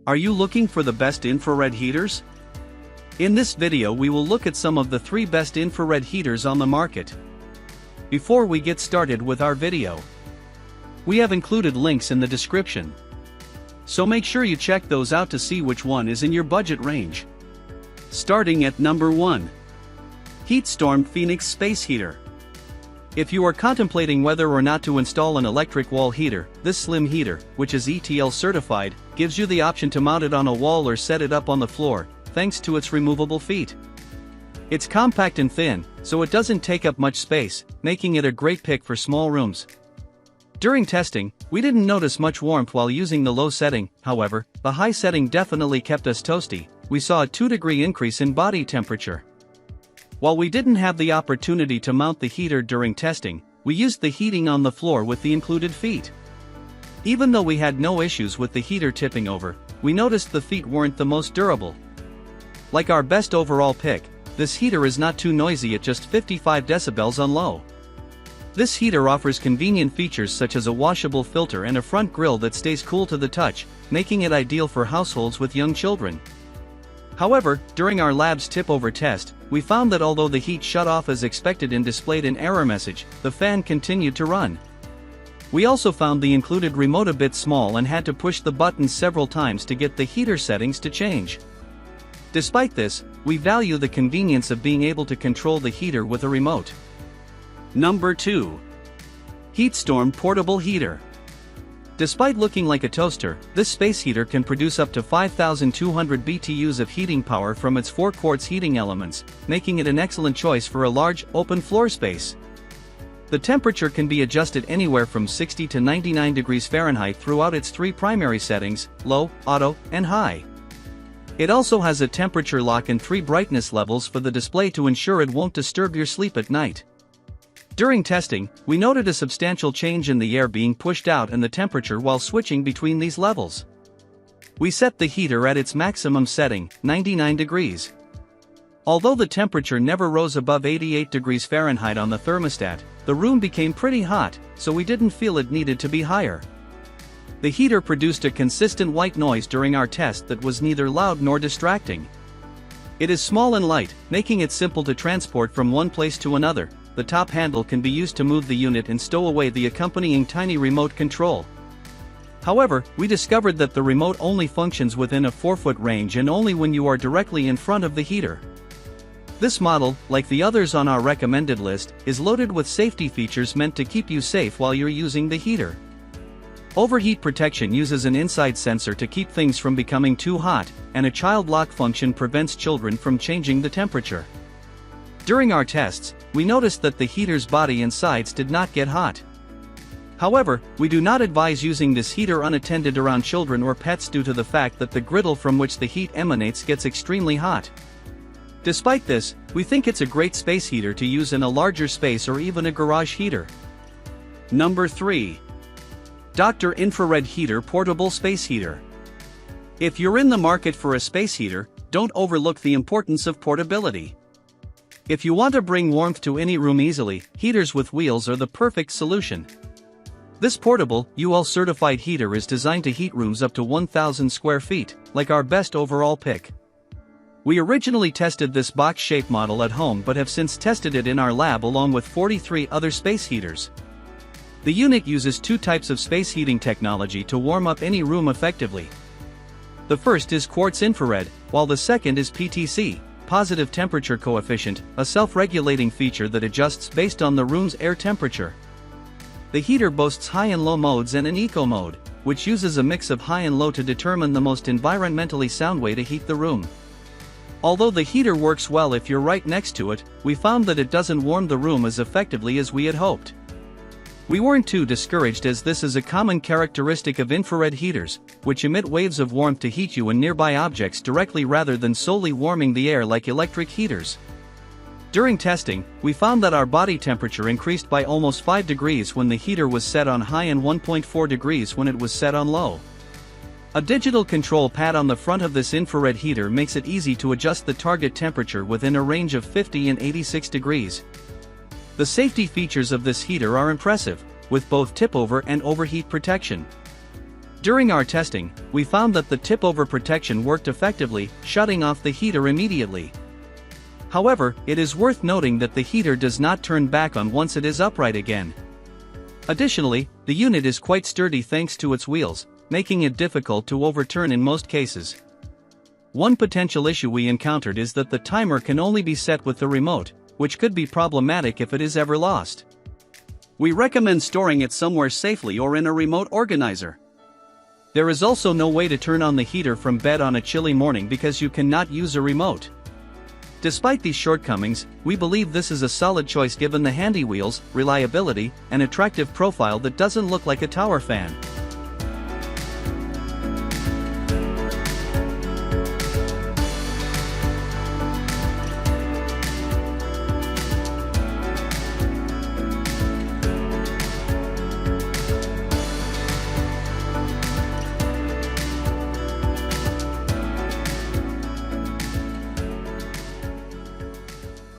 Are you looking for the best infrared heaters? In this video we will look at some of the 3 best infrared heaters on the market. Before we get started with our video, we have included links in the description, so make sure you check those out to see which one is in your budget range. Starting at number 1. Heatstorm Phoenix Space Heater. If you are contemplating whether or not to install an electric wall heater, this slim heater, which is ETL certified, gives you the option to mount it on a wall or set it up on the floor, thanks to its removable feet. It's compact and thin, so it doesn't take up much space, making it a great pick for small rooms. During testing, we didn't notice much warmth while using the low setting. However, the high setting definitely kept us toasty. We saw a 2-degree increase in body temperature. While we didn't have the opportunity to mount the heater during testing, we used the heating on the floor with the included feet. Even though we had no issues with the heater tipping over, we noticed the feet weren't the most durable. Like our best overall pick, this heater is not too noisy at just 55 decibels on low. This heater offers convenient features such as a washable filter and a front grille that stays cool to the touch, making it ideal for households with young children. However, during our lab's tip-over test, we found that although the heat shut off as expected and displayed an error message, the fan continued to run. We also found the included remote a bit small and had to push the button several times to get the heater settings to change. Despite this, we value the convenience of being able to control the heater with a remote. Number 2. Heatstorm Portable Heater. Despite looking like a toaster, this space heater can produce up to 5,200 BTUs of heating power from its 4 quartz heating elements, making it an excellent choice for a large, open floor space. The temperature can be adjusted anywhere from 60 to 99 degrees Fahrenheit throughout its 3 primary settings: low, auto, and high. It also has a temperature lock and 3 brightness levels for the display to ensure it won't disturb your sleep at night. During testing, we noted a substantial change in the air being pushed out and the temperature while switching between these levels. We set the heater at its maximum setting, 99 degrees. Although the temperature never rose above 88 degrees Fahrenheit on the thermostat, the room became pretty hot, so we didn't feel it needed to be higher. The heater produced a consistent white noise during our test that was neither loud nor distracting. It is small and light, making it simple to transport from one place to another. The top handle can be used to move the unit and stow away the accompanying tiny remote control. However, we discovered that the remote only functions within a 4-foot range and only when you are directly in front of the heater. This model, like the others on our recommended list, is loaded with safety features meant to keep you safe while you're using the heater. Overheat protection uses an inside sensor to keep things from becoming too hot, and a child lock function prevents children from changing the temperature. During our tests, we noticed that the heater's body and sides did not get hot. However, we do not advise using this heater unattended around children or pets due to the fact that the griddle from which the heat emanates gets extremely hot. Despite this, we think it's a great space heater to use in a larger space or even a garage heater. Number 3. Dr. Infrared Heater Portable Space Heater. If you're in the market for a space heater, don't overlook the importance of portability. If you want to bring warmth to any room easily, heaters with wheels are the perfect solution. This portable, UL certified heater is designed to heat rooms up to 1,000 square feet, like our best overall pick. We originally tested this box-shaped model at home but have since tested it in our lab along with 43 other space heaters. The unit uses 2 types of space heating technology to warm up any room effectively. The first is quartz infrared, while the second is PTC, positive temperature coefficient, a self-regulating feature that adjusts based on the room's air temperature. The heater boasts high and low modes and an eco mode, which uses a mix of high and low to determine the most environmentally sound way to heat the room. Although the heater works well if you're right next to it, we found that it doesn't warm the room as effectively as we had hoped. We weren't too discouraged as this is a common characteristic of infrared heaters, which emit waves of warmth to heat you and nearby objects directly rather than solely warming the air like electric heaters. During testing, we found that our body temperature increased by almost 5 degrees when the heater was set on high and 1.4 degrees when it was set on low. A digital control pad on the front of this infrared heater makes it easy to adjust the target temperature within a range of 50 and 86 degrees. The safety features of this heater are impressive, with both tip-over and overheat protection. During our testing, we found that the tip-over protection worked effectively, shutting off the heater immediately. However, it is worth noting that the heater does not turn back on once it is upright again. Additionally, the unit is quite sturdy thanks to its wheels, making it difficult to overturn in most cases. One potential issue we encountered is that the timer can only be set with the remote, which could be problematic if it is ever lost. We recommend storing it somewhere safely or in a remote organizer. There is also no way to turn on the heater from bed on a chilly morning because you cannot use a remote. Despite these shortcomings, we believe this is a solid choice given the handy wheels, reliability, and attractive profile that doesn't look like a tower fan.